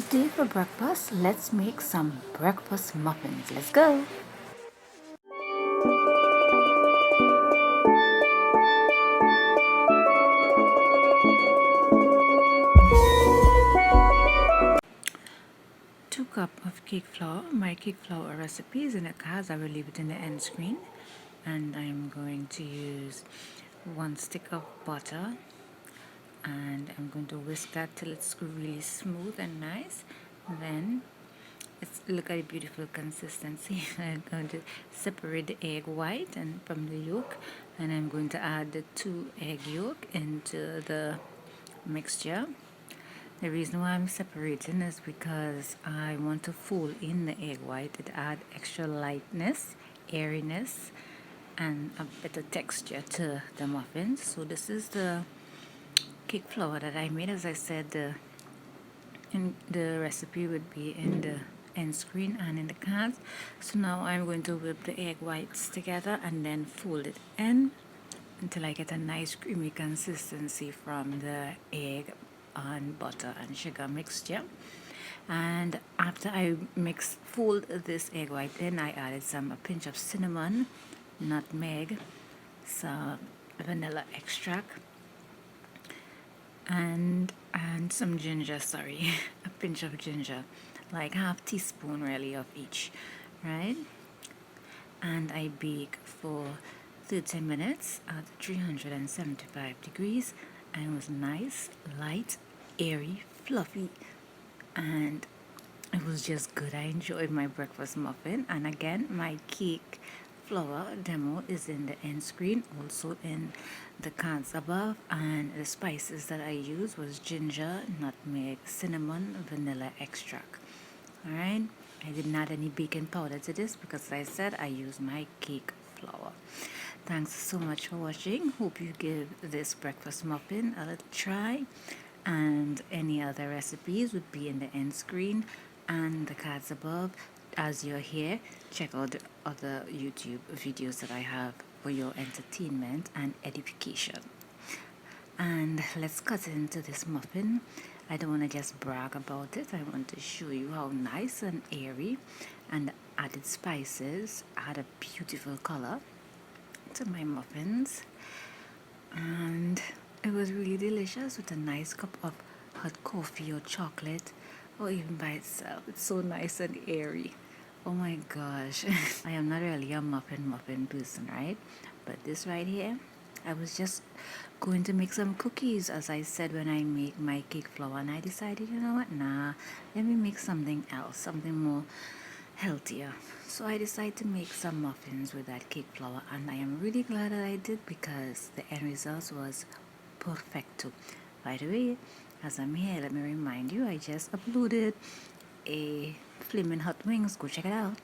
Today for breakfast, let's make some breakfast muffins. Let's go! 2 cups of cake flour. My cake flour recipe is in the cards. I will leave it in the end screen. And I'm going to use 1 stick of butter. And I'm going to whisk that till it's really smooth and nice. Then look at the beautiful consistency. I'm going to separate the egg white and from the yolk, and I'm going to add the 2 egg yolk into the mixture. The reason why I'm separating is because I want to fold in the egg white. It adds extra lightness, airiness, and a better texture to the muffins. So this is the cake flour that I made. As I said, the recipe would be in the end screen and in the cards. So now I'm going to whip the egg whites together and then fold it in until I get a nice creamy consistency from the egg and butter and sugar mixture. And after I fold this egg white in, I added a pinch of cinnamon, nutmeg, some vanilla extract, and some ginger, a pinch of ginger, like half teaspoon really of each, right? And I bake for 30 minutes at 375 degrees, and it was nice, light, airy, fluffy, and it was just good. I enjoyed my breakfast muffin. And again, my cake flour demo is in the end screen, also in the cards above. And the spices that I used was ginger, nutmeg, cinnamon, vanilla extract. Alright, I didn't add any baking powder to this because, as I said, I use my cake flour. Thanks so much for watching. Hope you give this breakfast muffin a little try, and any other recipes would be in the end screen and the cards above. As you're here, check out the other YouTube videos that I have for your entertainment and edification. And let's cut into this muffin. I don't want to just brag about it. I want to show you how nice and airy, and the added spices add a beautiful color to my muffins. And it was really delicious with a nice cup of hot coffee or chocolate, or even by itself. It's so nice and airy. Oh my gosh. I am not really a muffin person, right? But this right here, I was just going to make some cookies, as I said, when I make my cake flour, and I decided, you know what, let me make something else, something more healthier. So I decided to make some muffins with that cake flour, and I am really glad that I did, because the end result was perfecto. By the way, as I'm here, let me remind you, I just uploaded a flaming hot wings. Go check it out.